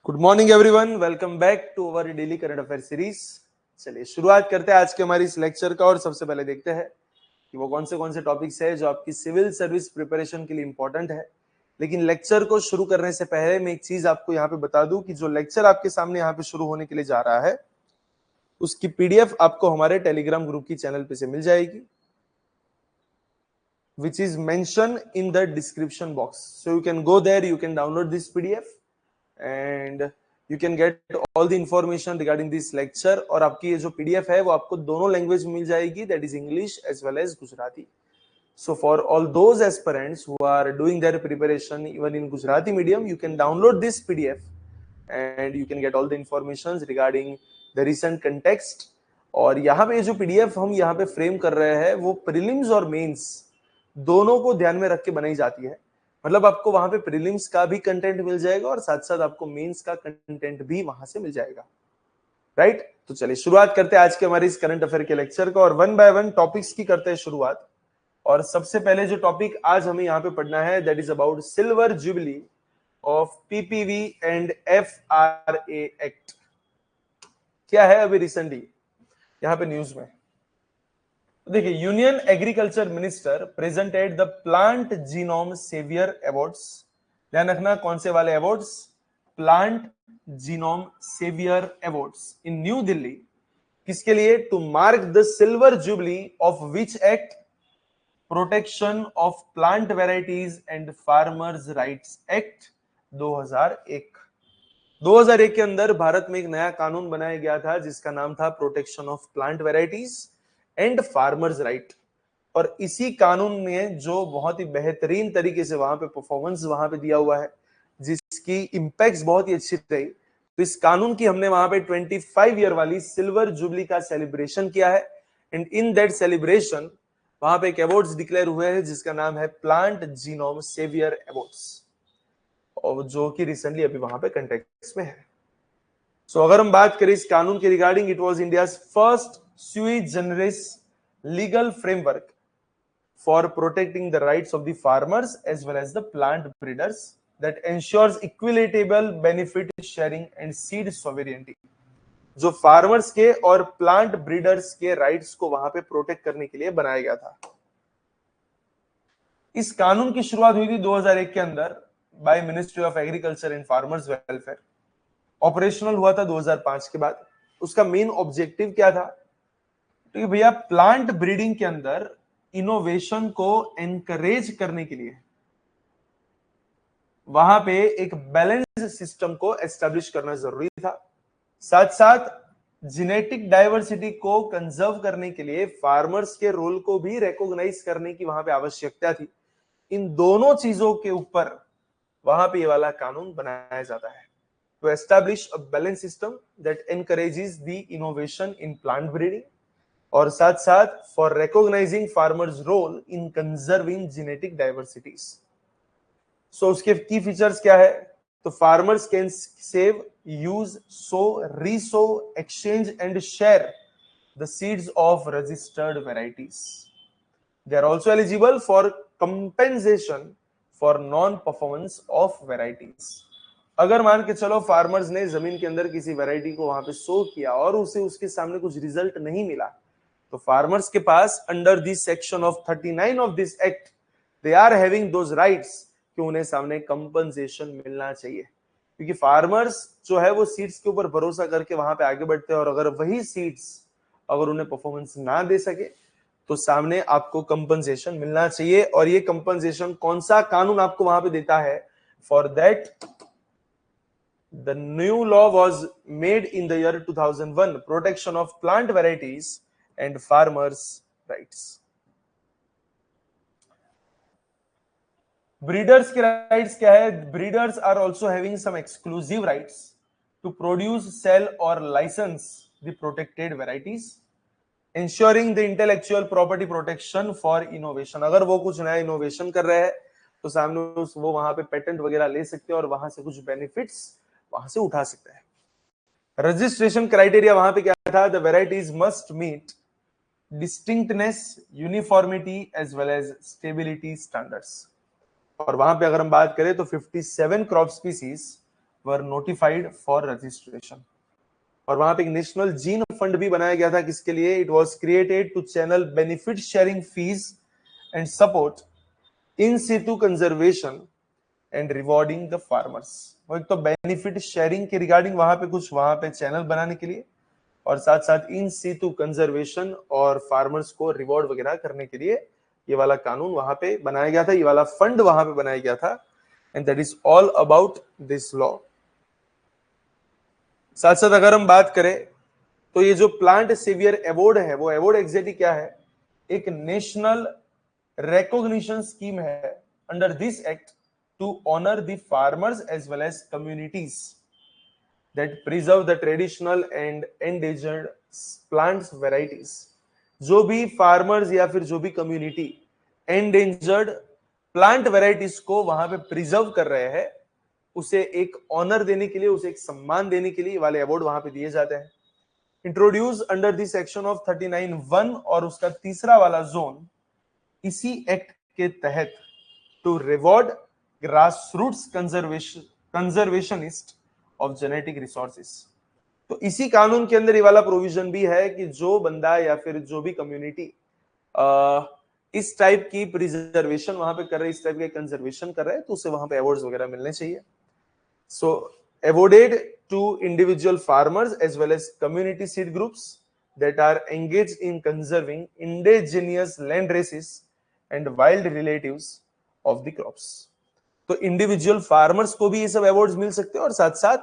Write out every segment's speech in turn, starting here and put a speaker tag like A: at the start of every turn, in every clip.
A: Good morning everyone, welcome back to our daily current affair series. चलिए शुरुआत करते हैं आज के हमारी इस लेक्चर का। और सबसे पहले देखते हैं कि वो कौन से टॉपिक्स है जो आपकी सिविल सर्विस प्रिपरेशन के लिए इंपॉर्टेंट है। लेकिन लेक्चर को शुरू करने से पहले मैं एक चीज आपको यहाँ पे बता दूं कि जो लेक्चर आपके सामने यहाँ पे शुरू होने के लिए जा रहा है उसकी पीडीएफ आपको हमारे टेलीग्राम ग्रुप की चैनल पे से मिल जाएगी, which is mentioned in the description box. So you can go there, you can download this PDF and you can get all the information regarding this lecture. और आपकी ये जो PDF है वो आपको दोनों लैंग्वेज में मिल जाएगी, that is English as well as Gujarati. So for all those aspirants who are doing their preparation even in Gujarati medium, you can download this PDF and you can get all the information regarding the recent context. और यहाँ पे जो PDF हम यहाँ पे frame कर रहे हैं वो प्रीलिम्स और मेंस दोनों को ध्यान में रख के बनाई जाती है। मतलब आपको वहां पे प्रीलिम्स का भी कंटेंट मिल जाएगा और साथ साथ आपको मेंस का कंटेंट भी वहां से मिल जाएगा, राइट। तो चलिए शुरुआत करते हैं आज के हमारे इस करंट अफेयर के लेक्चर का और वन बाय वन टॉपिक्स की करते हैं शुरुआत। और सबसे पहले जो टॉपिक आज हमें यहाँ पे पढ़ना है that is about silver jubilee of PPV and FRA act. क्या है अभी रिसेंटली यहाँ पे न्यूज में, देखिए, union agriculture minister presented the plant genome saviour awards. ध्यान रखना कौन से वाले awards, plant genome saviour awards in New Delhi. किसके लिए? To mark the silver jubilee of which act? Protection of plant varieties and farmers rights act 2001। 2001 के अंदर भारत में एक नया कानून बनाया गया था जिसका नाम था protection of plant varieties and farmers right. और इसी कानून में जो बहुत ही बेहतरीन तरीके से वहां पे परफॉर्मेंस वहां पे दिया हुआ है, जिसकी इंपैक्ट्स बहुत ही अच्छी रही, तो इस कानून की हमने वहां पे 25 ईयर वाली सिल्वर जुबली का सेलिब्रेशन किया है। एंड इन दैट सेलिब्रेशन वहां पे एक अवार्ड्स डिक्लेयर हुए हैं जिसका नाम है प्लांट जीनोम सेवियर अवार्ड्स, और जो कि रिसेंटली अभी वहां पे कंटेक्स्ट में है। सो अगर हम बात करें इस कानून के regarding, it was India's first sui generis legal framework for protecting the rights of the farmers as well as the plant breeders that ensures equitable benefit sharing and seed sovereignty। जो फार्मर्स के और plant breeders के rights को वहां पे protect करने के लिए बनाया गया था। इस कानून की शुरुआत हुई थी 2001 के अंदर by ministry of agriculture and farmers welfare. Operational हुआ था 2005 के बाद। उसका मेन ऑब्जेक्टिव क्या था? तो भैया प्लांट ब्रीडिंग के अंदर इनोवेशन को एनकरेज करने के लिए वहां पे एक बैलेंस सिस्टम को एस्टेब्लिश करना जरूरी था। साथ साथ जेनेटिक डाइवर्सिटी को कंजर्व करने के लिए फार्मर्स के रोल को भी रिकॉग्नाइज करने की वहां पे आवश्यकता थी। इन दोनों चीजों के ऊपर वहां पे ये वाला कानून बनाया जाता है, to establish a balance system that encourages the innovation in plant breeding और साथ साथ for recognising farmers role in conserving genetic diversities. So उसके की फीचर्स क्या है? तो farmers can save, use, sow, resow, exchange and share the seeds of registered varieties. They are also eligible for compensation for non performance of varieties. अगर मान के चलो farmers ने जमीन के अंदर किसी वेराइटी को वहां पे सो किया और उसे उसके सामने कुछ रिजल्ट नहीं मिला, तो फार्मर्स के पास under this section of 39 of this act they are having those rights कि उन्हें सामने कंपनसेशन मिलना चाहिए। क्योंकि फार्मर्स जो है वो सीड्स के ऊपर भरोसा करके वहां पे आगे बढ़ते हैं और अगर वही सीड्स अगर उन्हें परफॉर्मेंस ना दे सके तो सामने आपको कंपनसेशन मिलना चाहिए। और ये कंपनसेशन कौन सा कानून आपको वहां पे देता है? For that the new law was made in the year 2001, protection of plant varieties and farmers rights। Breeders के राइट्स क्या है? Breeders are also having some exclusive rights to produce, sell और license the protected varieties, ensuring the intellectual property protection for innovation. अगर वो कुछ नया innovation कर रहे हैं तो सामने वो वहां पे पेटेंट वगैरह ले सकते हैं और वहां से कुछ बेनिफिट्स वहां से उठा सकते हैं। रजिस्ट्रेशन क्राइटेरिया वहां पे क्या था? The varieties must meet distinctness, uniformity as well as stability standards. और वहां पे अगर हम बात करें तो 57 crop species were notified for registration. और वहां पे एक नेशनल जीन फंड भी बनाया गया था, किसके लिए? It was created to channel benefit sharing fees and support in situ conservation and rewarding the farmers. वो एक तो बेनिफिट शेयरिंग के रिगार्डिंग वहां पे कुछ वहां पे चैनल बनाने के लिए, और साथ साथ इन सिटू कंजर्वेशन और फार्मर्स को रिवॉर्ड वगैरह करने के लिए ये वाला कानून वहां पे बनाया गया था, ये वाला फंड वहां पे बनाया गया था। And that is all about this law. साथ साथ अगर हम बात करें तो ये जो प्लांट सेवियर अवार्ड है, वो अवार्ड एग्जैक्टली क्या है? एक नेशनल recognition scheme है under this act to honor the farmers as well as communities that preserve the traditional and endangered plants varieties। जो भी फार्मर्स या फिर जो भी कम्युनिटी एंडेंजर्ड प्लांट वेराइटीज को वहां पे प्रिजर्व कर रहे हैं, उसे एक ऑनर देने के लिए, उसे एक सम्मान देने के लिए वाले अवार्ड वहां पे दिए जाते हैं। Introduce under this section of 39(1) और उसका तीसरा वाला जोन इसी एक्ट के तहत to reward grass roots conservationist of genetic resources. तो इसी कानून के अंदर ये वाला प्रोविजन भी है कि जो बंदा या फिर जो भी कम्युनिटी इस टाइप की प्रिजर्वेशन वहां पे कर रहे, इस टाइप के कंजर्वेशन कर रहे हैं, तो उसे वहां पे अवार्ड्स वगैरह मिलने चाहिए। सो awarded to individual farmers as well as community seed groups that are engaged in conserving indigenous land races and wild relatives of the crops। तो इंडिविजुअल फार्मर्स को भी ये सब अवार्ड्स मिल सकते हैं और साथ साथ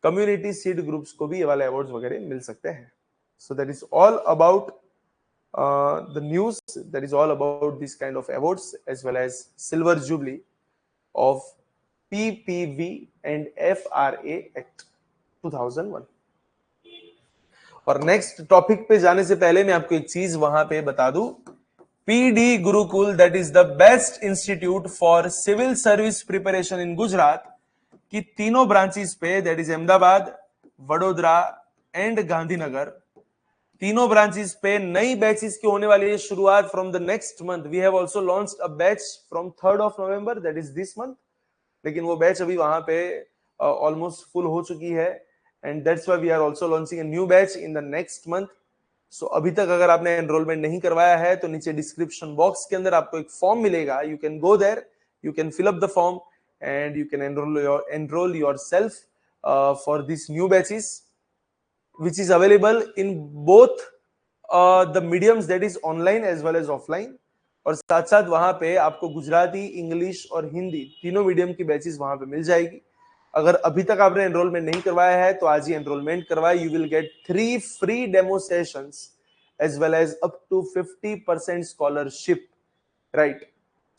A: कम्युनिटी सीड ग्रुप्स को भी ये वाले अवार्ड्स वगैरह मिल सकते हैं। So that is all about the news, that is all about this kind of awards as well as silver jubilee of PPV and FRA Act 2001। और नेक्स्ट टॉपिक पे जाने से पहले मैं आपको एक चीज वहां पे बता दूं, PD Gurukul that is the best institute for civil service preparation in Gujarat की तीनों ब्रांचेस पे, that is Ahmedabad, Vadodara and Gandhinagar, तीनों ब्रांचेस पे नई बैचेस की होने वाली है शुरुआत from the next month. We have also launched a batch from 3rd of November, that is this month, लेकिन वो बैच अभी वहां पे ऑलमोस्ट फुल हो चुकी है and that's why we are also launching a new batch in the next month. So अभी तक अगर आपने एनरोलमेंट नहीं करवाया है तो नीचे डिस्क्रिप्शन बॉक्स के अंदर आपको एक फॉर्म मिलेगा, you can go there, you can fill up the form and you can enroll yourself for these new batches which is available in both the mediums, that is online as well as offline। और साथ साथ वहां पे आपको Gujarati, English और हिंदी तीनों medium की batches वहां पे मिल जाएगी। अगर अभी तक आपने एनरोलमेंट नहीं करवाया है तो आज ही एनरोलमेंट करवाए, you will get 3 free demo sessions as well as up to 50% scholarship, right.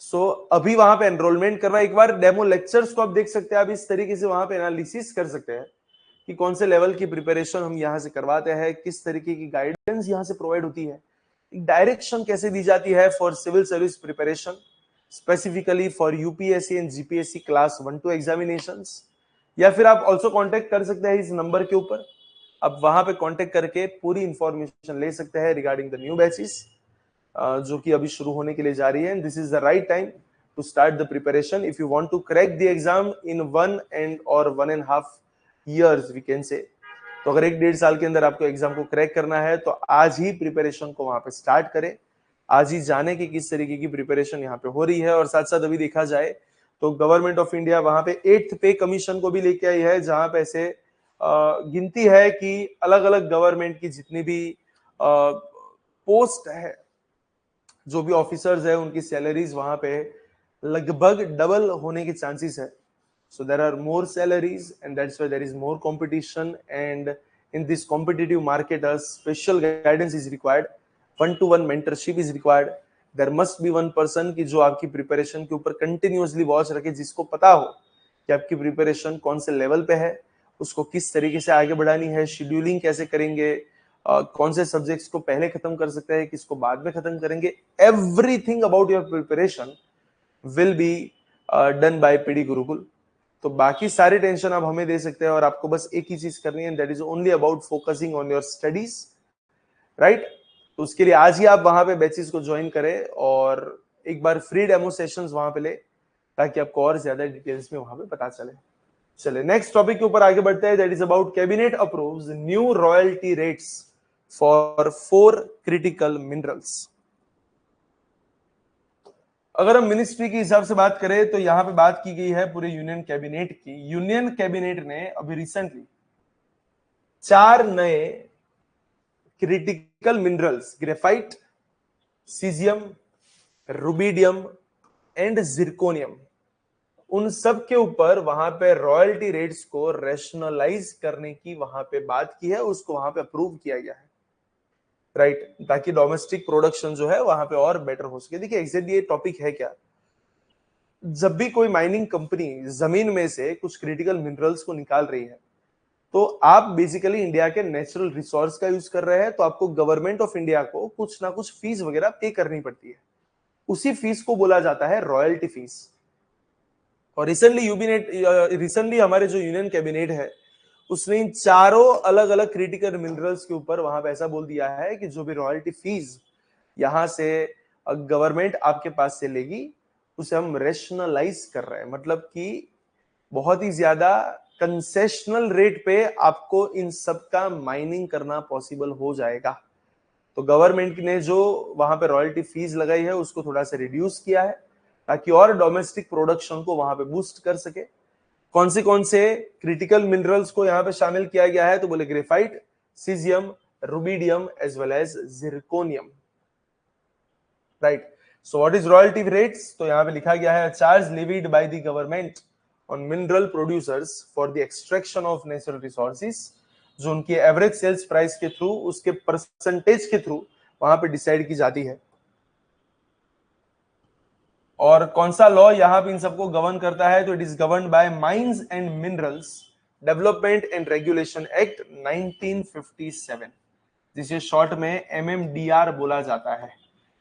A: So अभी वहां पे एनरोलमेंट करवाए, एक बार डेमो लेक्चर्स को आप देख सकते हैं, आप इस तरीके से वहां पे एनालिसिस कर सकते हैं कि कौन से लेवल की प्रिपरेशन हम यहाँ से करवाते हैं, किस तरीके की गाइडेंस यहाँ से प्रोवाइड होती है, डायरेक्शन कैसे दी जाती है for civil service preparation specifically for UPSC and GPSC class 1-2 examinations. या फिर आप ऑल्सो कांटेक्ट कर सकते हैं इस नंबर के ऊपर, आप वहां पे कांटेक्ट करके पूरी इंफॉर्मेशन ले सकते हैं रिगार्डिंग द न्यू बैचेस जो कि अभी शुरू होने के लिए जा रही है। This is the right time to start the preparation if you want to crack the exam in 1.5 years we can say. तो अगर 1-1.5 साल के अंदर आपको एग्जाम को क्रैक करना है तो आज ही प्रिपरेशन को वहां पे स्टार्ट करें, आज ही जाने की किस तरीके की प्रिपरेशन यहाँ पे हो रही है। और साथ साथ अभी देखा जाए तो गवर्नमेंट ऑफ इंडिया वहां पे 8th पे कमीशन को भी लेके आई है, जहां पे ऐसे गिनती है कि अलग अलग गवर्नमेंट की जितनी भी पोस्ट है, जो भी ऑफिसर्स है, उनकी सैलरीज वहां पे लगभग डबल होने के चांसेस है। So there are more salaries and that's why there is more competition, and in this competitive market a special guidance is required, one-to-one mentorship is required। There must be one person कि जो आपकी preparation के ऊपर continuously watch रखे, जिसको पता हो कि आपकी प्रिपरेशन कौन से लेवल पे है, उसको किस तरीके से आगे बढ़ानी है, शेड्यूलिंग कैसे करेंगे, कौन से सब्जेक्ट्स को पहले खत्म कर सकते हैं, किसको बाद में खत्म करेंगे, everything about your preparation will be done by PD Gurukul. तो बाकी सारी टेंशन आप हमें दे सकते हैं और आपको बस एक ही चीज करनी है, that is only about focusing on your studies, right. तो उसके लिए आज ही आप वहां पे बैचेस को ज्वाइन करें और एक बार फ्री डेमो सेशंस वहां पे ले, ताकि आपको और ज्यादा डिटेल्स में वहां पे पता चले। चले नेक्स्ट टॉपिक के ऊपर आगे बढ़ते हैं, that is about cabinet approves new royalty rates for 4 critical minerals. अगर हम मिनिस्ट्री के हिसाब से बात करें तो यहां पे बात की गई है पूरे यूनियन कैबिनेट की। यूनियन कैबिनेट ने अभी रिसेंटली 4 नए critical minerals graphite, caesium, rubidium and zirconium, उन सब के ऊपर वहां पे रॉयल्टी रेट्स को रेशनलाइज करने की वहां पे बात की है, उसको वहां पे अप्रूव किया गया है, राइट, ताकि डोमेस्टिक प्रोडक्शन जो है वहां पे और बेटर हो सके। देखिए एग्जैक्टली ये टॉपिक है क्या, जब भी कोई माइनिंग कंपनी जमीन में से कुछ क्रिटिकल मिनरल्स को निकाल रही है तो आप बेसिकली इंडिया के नेचुरल रिसोर्स का यूज कर रहे हैं, तो आपको गवर्नमेंट ऑफ इंडिया को कुछ ना कुछ फीस वगैरह पे करनी पड़ती है, उसी फीस को बोला जाता है रॉयल्टी फीस। और रिसेंटली हमारे जो यूनियन कैबिनेट है उसने इन चारों अलग अलग क्रिटिकल मिनरल्स के ऊपर वहां पे ऐसा बोल दिया है कि जो भी रॉयल्टी फीस यहां से गवर्नमेंट आपके पास से लेगी उसे हम रेशनलाइज कर रहे हैं, मतलब कि बहुत ही ज्यादा कंसेशनल रेट पे आपको इन सब का माइनिंग करना पॉसिबल हो जाएगा। तो गवर्नमेंट ने जो वहां पे रॉयल्टी फीस लगाई है उसको थोड़ा सा रिड्यूस किया है ताकि और डोमेस्टिक प्रोडक्शन को वहां पे बूस्ट कर सके। कौन से क्रिटिकल मिनरल्स को यहाँ पे शामिल किया गया है, तो बोले graphite, caesium, rubidium as well as zirconium, right. So what is royalty rates, तो यहाँ पे लिखा गया है charge levied by the government on mineral producers for the extraction of natural resources, जो उनकी एवरेज सेल्स प्राइस के थ्रू उसके परसेंटेज के थ्रू वहां पे डिसाइड की जाती है। और कौन सा लॉ यहां पे इन सबको गवर्न करता है, तो it is govern by mines and minerals development and regulation act 1957, जिसे शॉर्ट में MMDR बोला जाता है।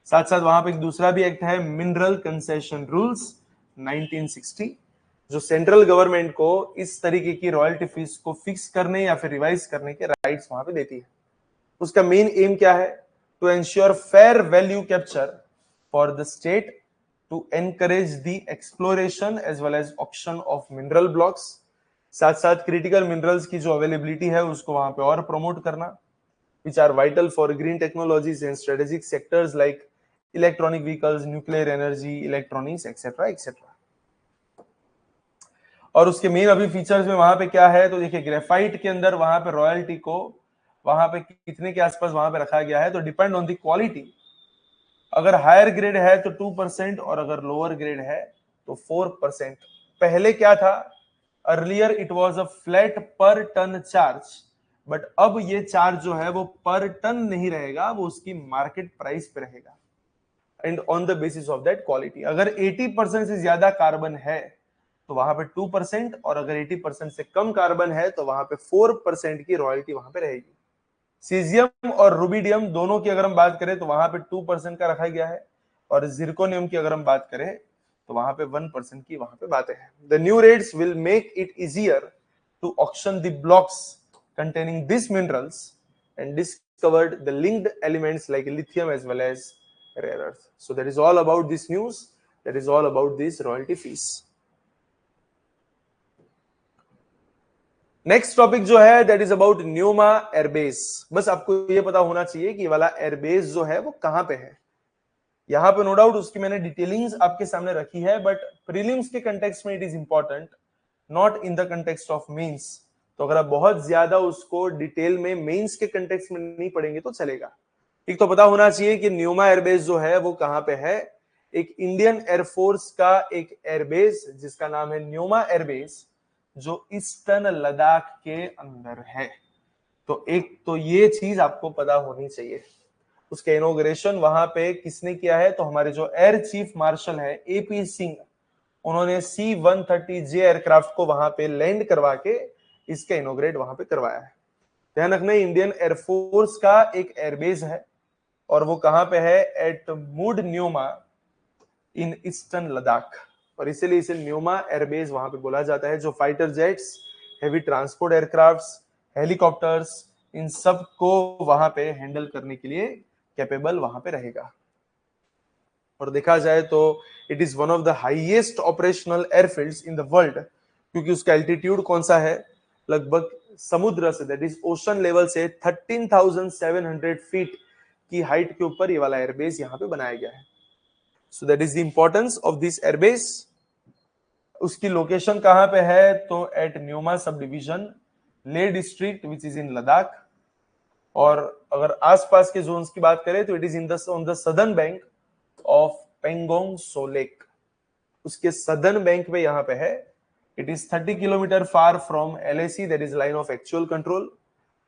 A: साथ साथ वहां पे एक दूसरा भी एक्ट है मिनरल कंसेशन रूल्स 1960, जो सेंट्रल गवर्नमेंट को इस तरीके की रॉयल्टी फीस को फिक्स करने या फिर रिवाइज करने के राइट्स वहां पे देती है। उसका मेन एम क्या है, to ensure fair value capture for the state, to encourage the exploration as well as auction of mineral blocks, साथ साथ क्रिटिकल मिनरल्स की जो अवेलेबिलिटी है उसको वहां पे और प्रमोट करना, which are vital for green technologies and strategic sectors like electronic vehicles, nuclear energy, electronics, etc. etc. और उसके मेन अभी फीचर्स में वहां पे क्या है, तो देखिए ग्रेफाइट के अंदर वहां पे रॉयल्टी को वहां पे कितने के आसपास वहां पे रखा गया है, तो डिपेंड ऑन द क्वालिटी। अगर हायर ग्रेड है तो 2% और अगर लोअर ग्रेड है तो 4%। पहले क्या था, earlier it was a flat पर टन चार्ज, बट अब ये चार्ज जो है वो पर टन नहीं रहेगा, वो उसकी मार्केट प्राइस पे रहेगा and on the basis of that quality. अगर 80% से ज्यादा कार्बन है तो वहां पे 2%, और अगर 80% से कम कार्बन है तो वहां पे 4% की रॉयल्टी वहां पे रहेगी। सीजियम और रुबिडियम दोनों की अगर हम बात करें तो वहां पे 2% का रखा गया है, और जिरकोनियम की अगर हम बात करें तो वहां पे 1% की वहां पे बातें हैं। The new rates will make it easier to auction the blocks containing this minerals and discovered the linked elements like lithium as well as rare earth. So that is all about this news, that is all about this royalty fees. Next topic जो है that is about Nyoma airbase. बस आपको ये पता होना चाहिए कि ये वाला एयरबेस जो है वो कहां पे है। यहां पे नो डाउट उसकी मैंने डिटेलिंग्स आपके सामने रखी है, बट प्रीलिम्स के कंटेक्स्ट में it is important, not in the context of mains. तो अगर आप बहुत ज्यादा उसको डिटेल में मेंस के कंटेक्स्ट में नहीं पढ़ेंगे तो चलेगा। एक तो पता होना चाहिए कि न्यूमा एयरबेस जो है वो कहां पे है। एक इंडियन एयरफोर्स का एक एयरबेस जिसका नाम है न्यूमा एयरबेस, जो ईस्टर्न लद्दाख के अंदर है। तो एक तो ये चीज आपको पता होनी चाहिए। उसके इनॉग्रेशन वहां पे किसने किया है, तो हमारे जो एयर चीफ मार्शल है AP सिंह, उन्होंने C-130J एयरक्राफ्ट को वहां पे लैंड करवा के इसका इनॉग्रेट वहां पे करवाया है। ध्यान रखना इंडियन एयरफोर्स का एक एयरबेस है और वो कहां पे है, at Mudh Nyoma in eastern Ladakh, और इसीलिए इसे न्यूमा एयरबेस वहां पे बोला जाता है, जो fighter jets, heavy transport aircrafts, helicopters, इन सब को वहां पे हैंडल करने के लिए कैपेबल वहां पे रहेगा। और देखा जाए तो it is one of the highest operational airfields in the world, क्योंकि उसका एल्टीट्यूड कौन सा है, लगभग समुद्र से, दैट इज ओशन लेवल से 13,700 फीट की हाइट के ऊपर ये वाला एयरबेस यहाँ पे बनाया गया है। सो that is the importance of this airbase. उसकी लोकेशन कहां पे है, तो एट न्यूमा सब डिविजन, ले district which is in Ladakh. और अगर आसपास के जोन्स की बात करें तो it is in the on the southern bank of Pangong so lake, उसके सदर्न बैंक पे यहाँ पे है। It is 30 kilometre far from LAC, that is line of actual control,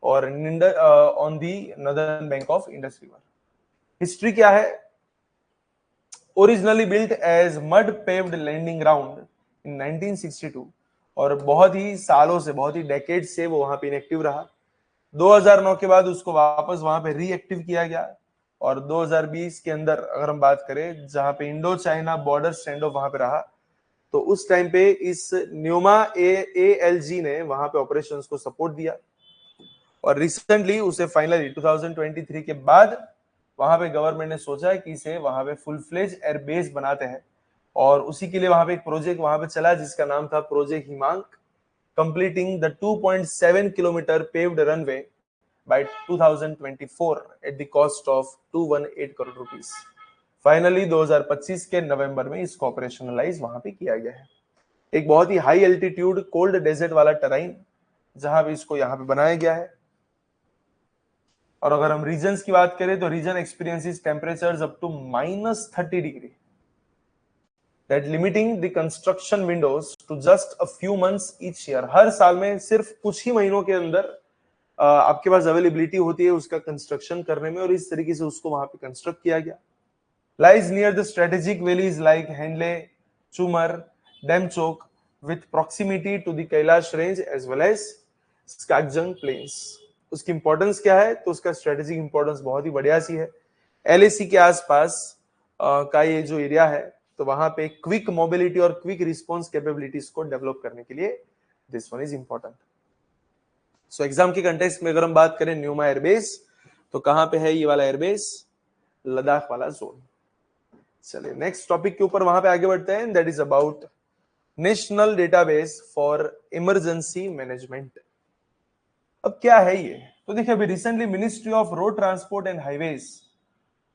A: और on the northern bank of Indus river. History क्या है, originally built as mud paved landing ground in 1962, और बहुत ही सालों से, बहुत ही डेकेड से वो वहां पे इनएक्टिव रहा। 2009 के बाद उसको वापस वहां पे रीएक्टिव किया गया, और 2020 के अंदर अगर हम बात करें, जहां पे Indo China border stand of वहां पे रहा, तो उस टाइम पे इस न्यूमा ALG ने वहां पे ऑपरेशंस को सपोर्ट दिया। और रिसेंटली उसे फाइनली 2023 के बाद वहां पे गवर्नमेंट ने सोचा कि इसे वहां पे फुल फ्लेज एयरबेस बनाते हैं, और उसी के लिए वहां पे एक प्रोजेक्ट वहां पे चला जिसका नाम था project Himank, completing the 2.7 kilometre paved runway by 2024 at the cost of 218 crore rupees. Finally 2025 के नवंबर में इसको ऑपरेशनलाइज वहां पे किया गया है। एक बहुत ही हाई एल्टीट्यूड कोल्ड डेजर्ट वाला टराइन जहां पे इसको यहाँ पे बनाया गया है। और अगर हम रीजन्स की बात करें तो region experiences temperatures up to -30 degree, that limiting the construction windows to just a few months each year. हर साल में सिर्फ कुछ ही महीनों के अंदर आपके पास अवेलेबिलिटी होती है उसका कंस्ट्रक्शन करने में, और इस तरीके से उसको वहां पे कंस्ट्रक्ट किया गया। Lies near the strategic valleys like Hanle, Chumar, Demchok, with proximity to the Kailash range as well as Skakjung plains. उसकी इंपॉर्टेंस क्या है, तो उसका स्ट्रेटेजिक इंपॉर्टेंस बहुत ही बढ़िया सी है। LAC के आसपास का ये जो एरिया है, तो वहां पे क्विक मोबिलिटी और क्विक रिस्पॉन्स कैपेबिलिटीज को डेवलप करने के लिए this one is important. So exam के कंटेक्स्ट में अगर हम बात करें न्यूमा एयरबेस, तो कहां पे है ये वाला एयरबेस, लद्दाख वाला जोन। चलिए नेक्स्ट टॉपिक के ऊपर वहां पे आगे बढ़ते हैं, that is about national database for emergency management. अब क्या है ये, तो देखिए अभी recently ministry of road transport and highways,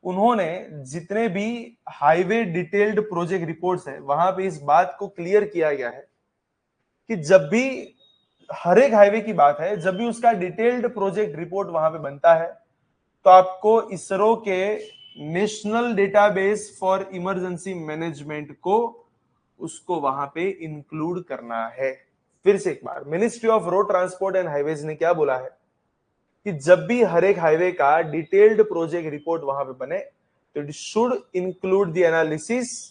A: उन्होंने जितने भी हाईवे डिटेल्ड प्रोजेक्ट रिपोर्ट्स है वहां पे इस बात को क्लियर किया गया है कि जब भी हर एक हाईवे की बात है, जब भी उसका डिटेल्ड प्रोजेक्ट रिपोर्ट वहां पे बनता है, तो आपको इसरो के national database for emergency management को उसको वहां पे इंक्लूड करना है। फिर से एक बार, ministry of road transport and highways ने क्या बोला है कि जब भी हर एक हाईवे का डिटेल्ड प्रोजेक्ट रिपोर्ट वहां पे बने, तो it should include the analysis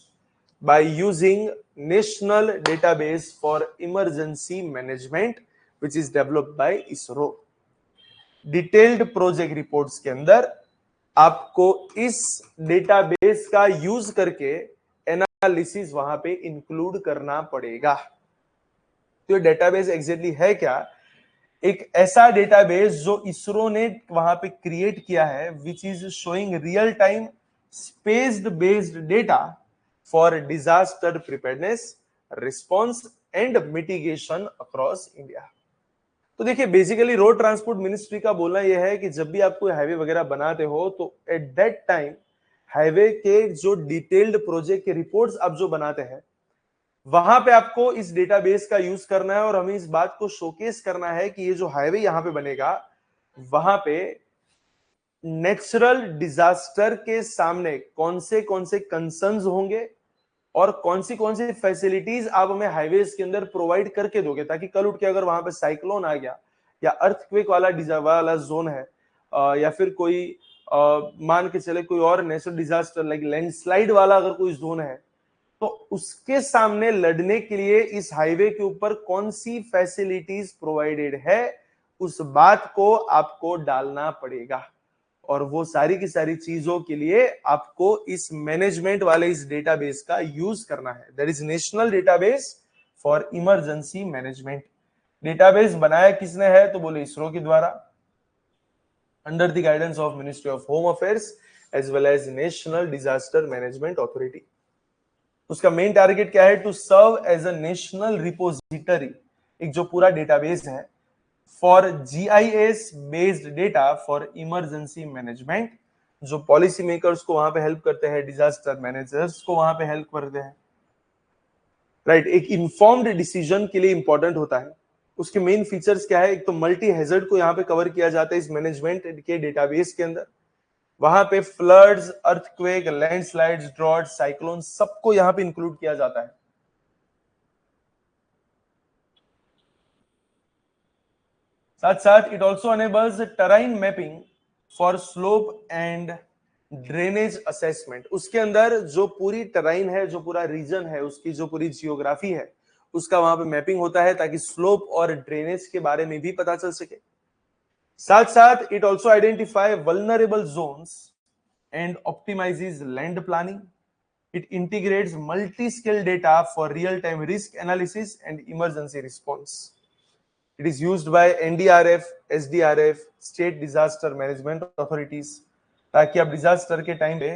A: by using National Database for Emergency Management which is developed by ISRO। Detailed project reports के अंदर आपको इस डेटाबेस का यूज करके एनालिसिस वहां पे इंक्लूड करना पड़ेगा। तो ये डेटाबेस एग्जैक्टली है क्या, एक ऐसा डेटाबेस जो इसरो ने वहां पे क्रिएट किया है, which is showing real time spaced based data for disaster preparedness, response and mitigation across India. तो देखिए बेसिकली रोड ट्रांसपोर्ट मिनिस्ट्री का बोलना यह है कि जब भी आप कोई हाईवे वगैरह बनाते हो, तो एट दैट टाइम हाईवे के जो डिटेल्ड प्रोजेक्ट के रिपोर्ट्स आप जो बनाते हैं, वहां पे आपको इस डेटाबेस का यूज करना है, और हमें इस बात को शोकेस करना है कि ये जो हाईवे यहां पे बनेगा, वहां पे नेचुरल डिजास्टर के सामने कौन से कंसर्न्स होंगे और कौन सी फैसिलिटीज आप हमें हाईवेज के अंदर प्रोवाइड करके दोगे, ताकि कल उठ के अगर वहां पे साइक्लोन आ गया या अर्थक्वेक वाला जोन है, या फिर कोई मान के चले कोई और नेचुरल डिजास्टर लाइक लैंडस्लाइड वाला अगर कोई जोन है, तो उसके सामने लड़ने के लिए इस हाईवे के ऊपर कौन सी फैसिलिटीज प्रोवाइडेड है, उस बात को आपको डालना पड़ेगा। और वो सारी की सारी चीजों के लिए आपको इस मैनेजमेंट वाले इस डेटाबेस का यूज करना है। That is national database for emergency management. Database बनाया किसने है, तो बोले इसरो के द्वारा, under the guidance of ministry of home affairs as well as national disaster management authority. उसका मेन टारगेट क्या है? To serve as a national repository, एक जो पूरा डेटाबेस है for GIS based data for emergency management, जो policy makers को वहां पे हेल्प करते हैं, डिजास्टर मैनेजर्स को वहां पे हेल्प करते हैं, राइट। एक इन्फॉर्म्ड डिसीजन के लिए इंपॉर्टेंट होता है। उसके मेन फीचर्स क्या है? एक तो मल्टी हैजर्ड को यहाँ पे कवर किया जाता है इस मैनेजमेंट के डेटाबेस के अंदर। वहां पे floods, earthquake, landslides, drought, cyclone सबको यहाँ पे इंक्लूड किया जाता है। साथ साथ it also enables terrain mapping for slope and drainage assessment. उसके अंदर जो पूरी टराइन है, जो पूरा रीजन है, उसकी जो पूरी जियोग्राफी है, उसका वहां पे मैपिंग होता है ताकि स्लोप और ड्रेनेज के बारे में भी पता चल सके। साथ साथ it also identify vulnerable zones and optimises land planning. It integrates multi scale data for real time risk analysis and emergency response. It is used by NDRF, SDRF, state disaster management authorities, ताकि आप disaster के time पे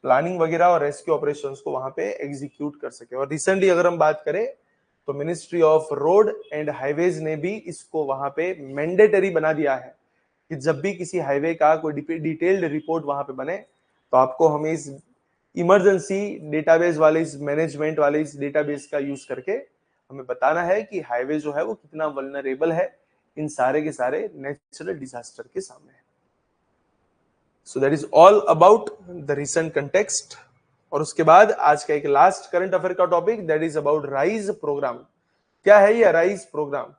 A: planning वगैरह और rescue operations को वहां पे execute कर सके। और रिसेंटली अगर हम बात करें तो ministry of road and highways ने भी इसको वहां पे मैंडेटरी बना दिया है कि जब भी किसी हाईवे का कोई डिटेल्ड रिपोर्ट वहां पे बने तो आपको हमें इस इमरजेंसी डेटाबेस वाले, इस मैनेजमेंट वाले इस डेटाबेस का यूज करके हमें बताना है कि हाईवे जो है वो कितना वल्नरेबल है इन सारे के सारे नेचुरल डिजास्टर के सामने। So that is all about the recent context. और उसके बाद आज का एक लास्ट करंट अफेयर का topic, that is about rise programme. क्या है ये राइज प्रोग्राम?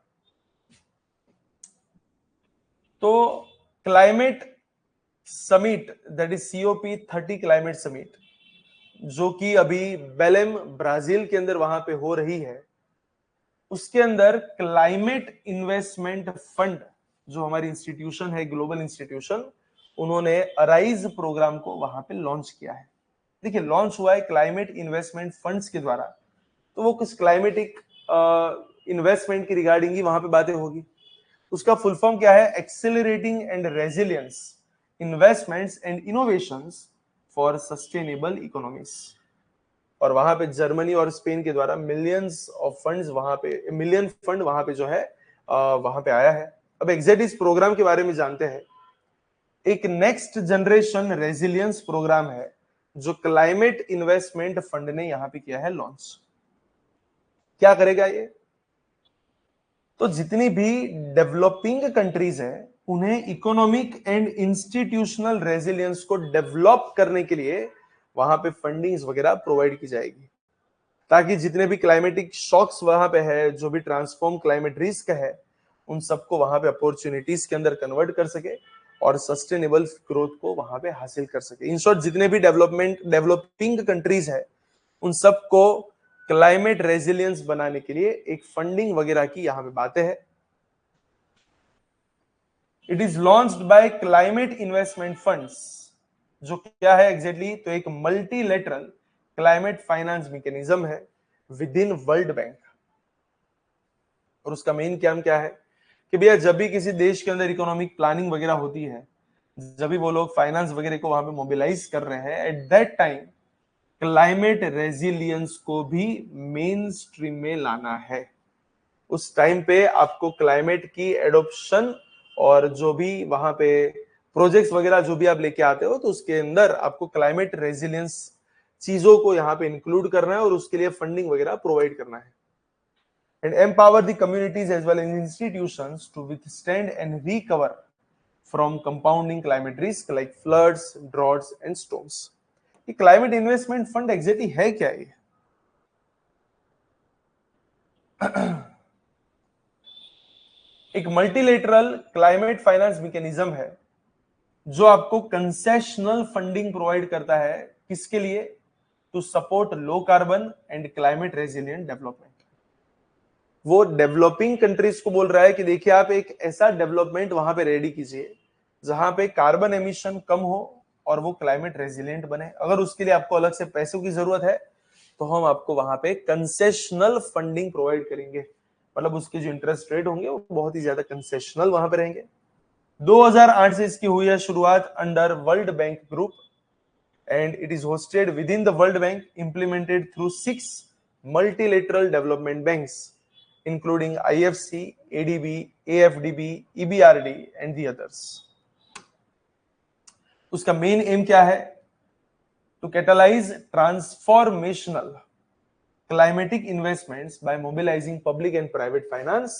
A: तो climate summit, that is COP30 climate summit, जो कि अभी बेलेम ब्राजील के अंदर वहां पे हो रही है, उसके अंदर क्लाइमेट इन्वेस्टमेंट फंड जो हमारी इंस्टीट्यूशन है, ग्लोबल इंस्टीट्यूशन, उन्होंने अराइज प्रोग्राम को वहां पे लॉन्च किया है। देखिए, लॉन्च हुआ है क्लाइमेट इन्वेस्टमेंट फंड्स के द्वारा, तो वो कुछ क्लाइमेटिक इन्वेस्टमेंट की रिगार्डिंग ही वहां पे बातें होगी। उसका फुल फॉर्म क्या है? Accelerating and resilience investments and innovations for sustainable economies. और वहां पे जर्मनी और स्पेन के द्वारा मिलियंस ऑफ फंड्स वहां पे, मिलियन फंड वहां पे जो है वहां पे आया है। अब एग्जैक्ट इस प्रोग्राम के बारे में जानते हैं। एक नेक्स्ट जनरेशन रेजिलियंस प्रोग्राम है जो क्लाइमेट इन्वेस्टमेंट फंड ने यहां पे किया है लॉन्च। क्या करेगा ये? तो जितनी भी डेवलपिंग कंट्रीज है उन्हें इकोनॉमिक एंड इंस्टीट्यूशनल रेजिलियंस को डेवलप करने के लिए वहां पे फंडिंग्स वगैरह प्रोवाइड की जाएगी, ताकि जितने भी क्लाइमेटिक शॉक्स वहां पे है, जो भी ट्रांसफॉर्म क्लाइमेट रिस्क है, उन सबको वहां पे अपॉर्चुनिटीज के अंदर कन्वर्ट कर सके और सस्टेनेबल ग्रोथ को वहां पे हासिल कर सके। इन शॉर्ट, जितने भी डेवलपिंग कंट्रीज है उन सबको क्लाइमेट रेजिलियंस बनाने के लिए एक फंडिंग वगैरह की यहां पे बातें हैं। It is launched by climate investment funds, जो क्या है एग्जैक्टली? तो एक मल्टीलेटरल क्लाइमेट फाइनेंस मैकेनिज्म है विद इन वर्ल्ड बैंक। और उसका मेन काम क्या है कि भैया जब भी किसी देश के अंदर इकोनॉमिक प्लानिंग वगैरह होती है, जब भी वो लोग फाइनेंस वगैरह को वहां पे मोबिलाइज कर रहे हैं, at that time climate resilience को भी मेन स्ट्रीम में लाना है। उस टाइम पे आपको क्लाइमेट की एडॉप्शन और जो भी वहां पे प्रोजेक्ट्स वगैरह जो भी आप लेके आते हो, तो उसके अंदर आपको क्लाइमेट रेजिलियंस चीजों को यहाँ पे इंक्लूड करना है और उसके लिए फंडिंग वगैरह प्रोवाइड करना है। And empower the communities as well as institutions to withstand and recover from compounding climate risk like floods, droughts and storms. ये क्लाइमेट इन्वेस्टमेंट फंड एग्जैक्टली है क्या? ये एक मल्टीलेटरल क्लाइमेट फाइनेंस मैकेनिज्म है जो आपको कंसेशनल फंडिंग प्रोवाइड करता है। किसके लिए? To support low carbon and climate resilient development. वो डेवलपिंग कंट्रीज को बोल रहा है कि देखिए, आप एक ऐसा डेवलपमेंट वहां पे रेडी कीजिए जहां पे कार्बन एमिशन कम हो और वो क्लाइमेट रेजिलिएंट बने। अगर उसके लिए आपको अलग से पैसों की जरूरत है तो हम आपको वहां पे कंसेशनल फंडिंग प्रोवाइड करेंगे, मतलब उसके जो इंटरेस्ट रेट होंगे वो बहुत ही ज्यादा कंसेशनल वहां पे रहेंगे। 2008 से इसकी हुई है शुरुआत under world bank group and it is hosted within the World Bank, implemented through 6 multilateral development banks, including IFC, ADB, AFDB, EBRD and the others. उसका मेन एम क्या है? To catalyze transformational climatic investments by mobilizing public and private finance,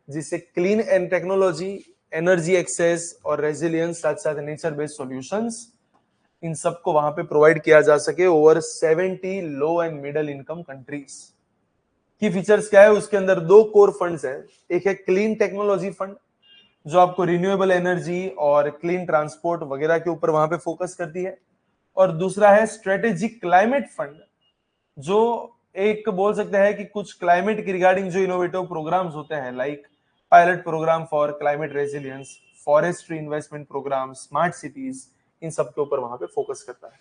A: जिससे clean and technology, energy access और resilience, साथ साथ nature based solutions, इन सबको वहां पे प्रोवाइड किया जा सके over 70 low and middle income countries. की फीचर्स क्या है? उसके अंदर 2 कोर फंड्स हैं। एक है क्लीन टेक्नोलॉजी फंड, जो आपको रिन्यूएबल एनर्जी और क्लीन ट्रांसपोर्ट वगैरह के ऊपर वहां पे फोकस करती है, और दूसरा है स्ट्रेटेजिक क्लाइमेट फंड, जो एक बोल सकते हैं कि कुछ क्लाइमेट के रिगार्डिंग जो इनोवेटिव प्रोग्राम्स होते हैं, like pilot programme for climate resilience, forestry investment programme, smart cities, इन सब के ऊपर वहां पे फोकस करता है,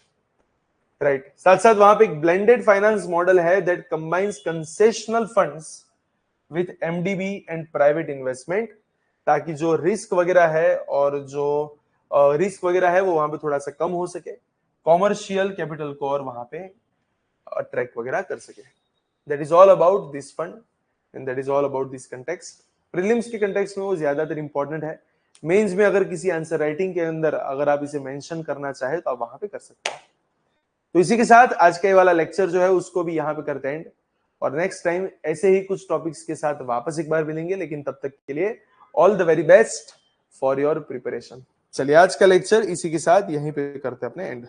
A: राइट। साथ साथ वहां पे एक ब्लेंडेड फाइनेंस मॉडल है that combines concessional funds with IMDb and private investment, ताकि जो रिस्क वगैरह है और जो रिस्क वगैरह है वो वहां पे थोड़ा सा कम हो सके, कॉमर्शियल कैपिटल को और वहां पे अट्रैक्ट वगैरह कर सके। That is all about this fund and that is all about this context. Prelims के कंटेक्स्ट में वो ज्यादातर इंपॉर्टेंट है। मेंस में अगर किसी आंसर राइटिंग के अंदर अगर आप इसे मेंशन करना चाहे तो आप वहां पे कर सकते हैं। तो इसी के साथ आज का ये वाला लेक्चर जो है उसको भी यहाँ पे करते हैं एंड, और नेक्स्ट टाइम ऐसे ही कुछ टॉपिक्स के साथ वापस एक बार मिलेंगे, लेकिन तब तक के लिए all the very best for your preparation. चलिए आज का लेक्चर इसी के साथ यहीं पे करते हैं अपने एंड।